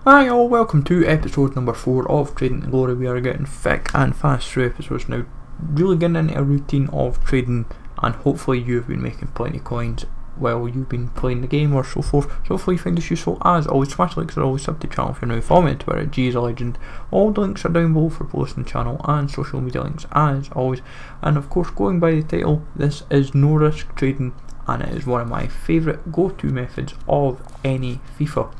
Hi all, welcome to episode number 4 of Trading the Glory. We are getting thick and fast through episodes now, really getting into a routine of trading, and hopefully you have been making plenty of coins while you've been playing the game or so forth. So hopefully you find this useful. As always, smash likes are always sub to the channel if you're new. Follow me on Twitter, G is a legend. All the links are down below for both the channel and social media links as always. And of course, going by the title, this is no risk trading, and it is one of my favourite go-to methods of any FIFA.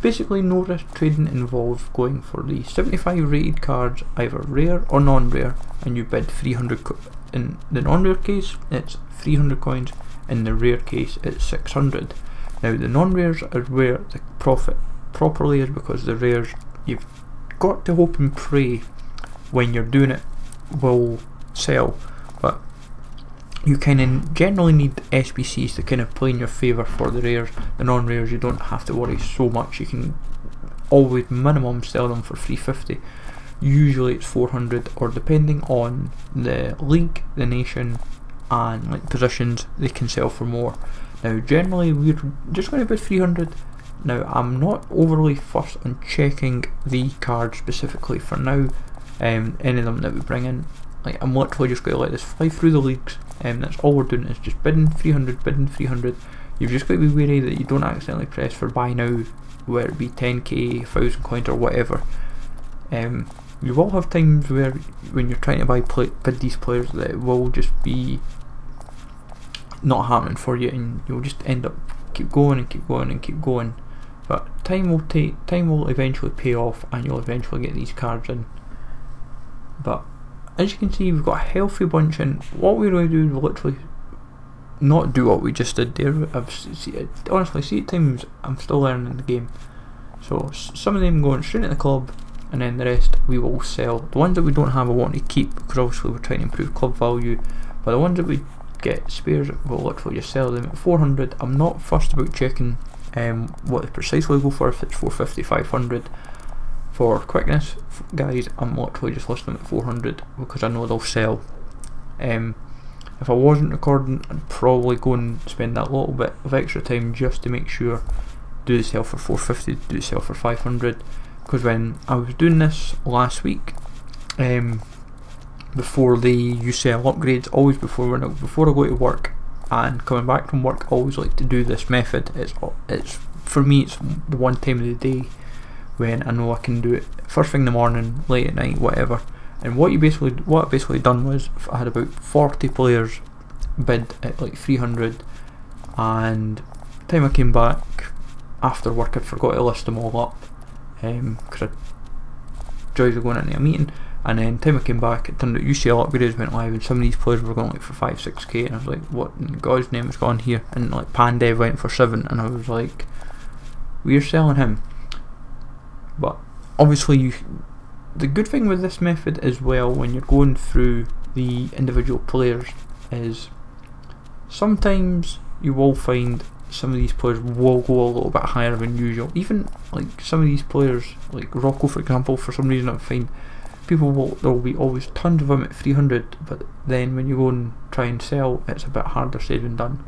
Basically, no risk trading involves going for the 75 rated cards, either rare or non-rare, and you bid 300. In the non-rare case, it's 300 coins. In the rare case, it's 600. Now, the non-rares are where the profit properly is, because the rares, you've got to hope and pray when you're doing it will sell, but you kind of generally need SBCs to kind of play in your favour for the rares. The non-rares, you don't have to worry so much. You can always minimum sell them for 350. Usually it's 400, or depending on the league, the nation, and like positions, they can sell for more. Now generally we're just going to bid 300. Now I'm not overly fussed on checking the cards specifically for now. Any of them that we bring in, like, I'm literally just going to let this fly through the leagues, and that's all we're doing is just bidding 300, bidding 300. You've just got to be wary that you don't accidentally press for buy now, where it be 10k, 1000 coins or whatever. You will have times where when you're trying to bid these players that it will just be not happening for you, and you'll just end up keep going and keep going and keep going. But time will eventually pay off, and you'll eventually get these cards in. But as you can see, we've got a healthy bunch, and what we're going to do is literally not do what we just did there. Honestly, at times I'm still learning the game, so some of them going straight to the club, and then the rest we will sell. The ones that we don't have I want to keep, because obviously we're trying to improve club value, but the ones that we get spares, we'll literally just sell them at 400. I'm not fussed about checking what they precisely go for, if it's 450, 500. For quickness, guys, I'm literally just listing them at 400 because I know they'll sell. If I wasn't recording, I'd probably go and spend that little bit of extra time just to make sure, do they sell for 450, do they sell for 500, because when I was doing this last week, before the UCL upgrades, always before I go to work and coming back from work, I always like to do this method. It's for me, it's the one time of the day when I know I can do it first thing in the morning, late at night, whatever. And what I basically done was, I had about 40 players bid at like 300, and by the time I came back after work, I forgot to list them all up, because joys of going into a meeting. And then time I came back, it turned out UCL upgrades went live, and some of these players were going like for 5-6k, and I was like, what in God's name has gone here? And like Pandev went for 7, and I was like, we're selling him. But obviously the good thing with this method as well, when you're going through the individual players, is sometimes you will find some of these players will go a little bit higher than usual. Even like some of these players, like Rocco for example, for some reason I find there will be always tons of them at 300, but then when you go and try and sell, it's a bit harder said than done.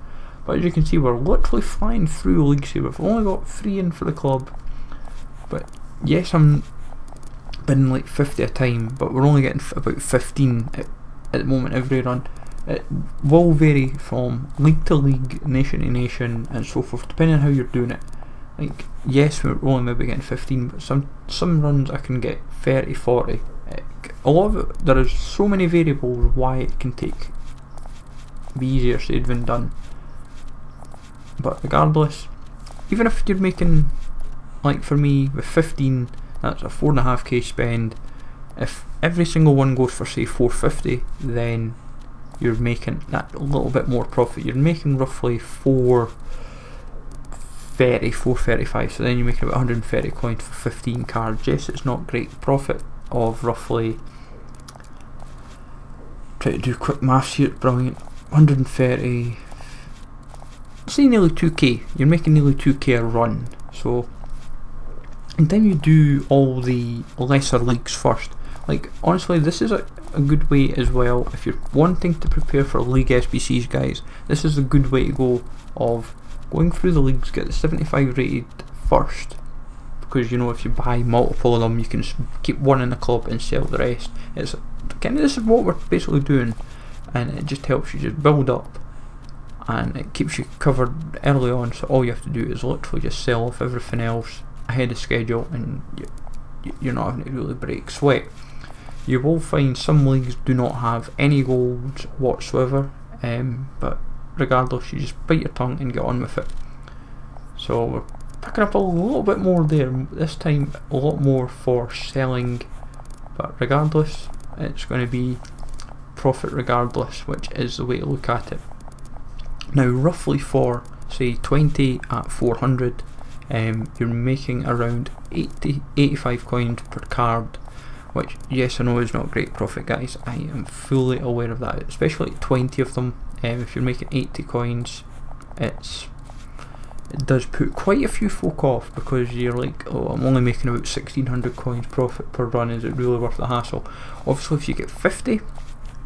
But as you can see, we're literally flying through leagues here. We've only got 3 in for the club, but yes, I'm bidding like 50 a time, but we're only getting about 15 at the moment every run. It will vary from league to league, nation to nation, and so forth, depending on how you're doing it. Like, yes, we're only maybe getting 15, but some runs I can get 30, 40. A lot of it, there is so many variables why it can be easier said than done. But regardless, even if you're making, like for me, with 15, that's a 4.5k spend. If every single one goes for say 450, then you're making that a little bit more profit. You're making roughly 430, 435, so then you're making about 130 coins for 15 cards. Yes, it's not great profit of roughly, try to do quick maths here, brilliant, 130, say nearly 2k, you're making nearly 2k a run. So in time you do all the lesser leagues first, like honestly this is a good way as well. If you're wanting to prepare for league SBCs, guys, this is a good way to go, of going through the leagues, get the 75 rated first, because you know if you buy multiple of them you can keep one in the club and sell the rest. It's kind of, this is what we're basically doing, and it just helps you just build up, and it keeps you covered early on, so all you have to do is literally just sell off everything else ahead of schedule, and you're not having to really break sweat. You will find some leagues do not have any golds whatsoever, but regardless, you just bite your tongue and get on with it. So we're picking up a little bit more there, this time a lot more for selling, but regardless it's going to be profit regardless, which is the way to look at it. Now roughly for say 20 at 400, you're making around 85 coins per card, which yes I know is not great profit guys, I am fully aware of that, especially 20 of them. If you're making 80 coins, it does put quite a few folk off, because you're like, oh, I'm only making about 1600 coins profit per run, is it really worth the hassle? Obviously if you get 50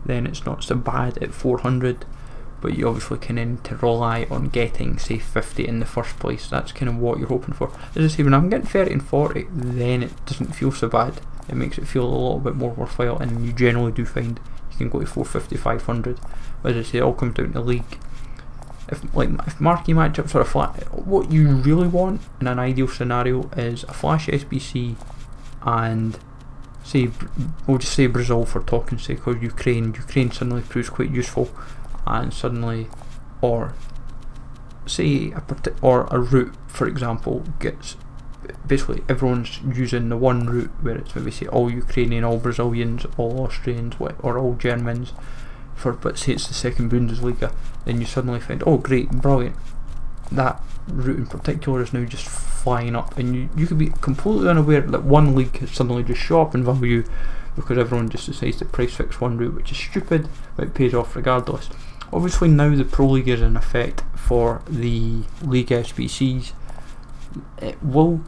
then it's not so bad at 400, but you obviously can need to rely on getting say 50 in the first place. That's kind of what you're hoping for. As I say, when I'm getting 30 and 40 then it doesn't feel so bad, it makes it feel a little bit more worthwhile, and you generally do find you can go to 450, 500. As I say, it all comes down to league. If marquee matchups are a flat, what you really want in an ideal scenario is a flash SBC, and say, we'll just say Brazil for talking sake, or Ukraine suddenly proves quite useful, and suddenly, or say a route for example gets, basically everyone's using the one route where it's maybe say all Ukrainian, all Brazilians, all Austrians, or all Germans, but say it's the second Bundesliga, then you suddenly find, oh great, brilliant, that route in particular is now just flying up, and you could be completely unaware that one league has suddenly just shot up in value because everyone just decides to price fix one route, which is stupid, but it pays off regardless. Obviously now the Pro League is in effect for the League SBCs. It will,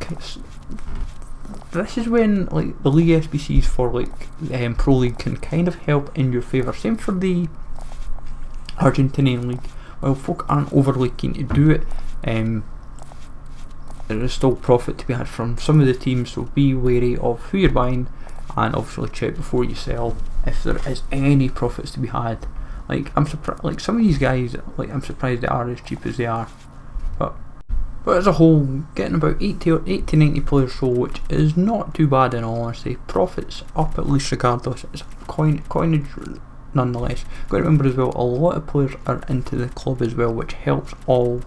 this is when like the League SBCs for like Pro League can kind of help in your favour. Same for the Argentinian League. While folk aren't overly keen to do it, there is still profit to be had from some of the teams, so be wary of who you're buying, and obviously check before you sell if there is any profits to be had. Like I'm surprised, like some of these guys, like I'm surprised they are as cheap as they are, but as a whole, getting about 80 to 90 players sold, which is not too bad in all honesty. Profits up at least regardless. It's coinage nonetheless. Got to remember as well, a lot of players are into the club as well, which helps all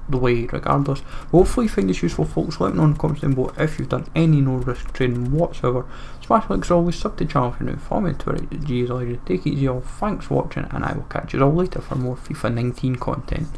the way regardless. Hopefully you find this useful folks. Let me know in the comments down below if you've done any no risk trading whatsoever. Smash like as always, sub to the channel if you're new, follow me on Twitter at GSLegend. Take it easy all, thanks for watching, and I will catch you all later for more FIFA 19 content.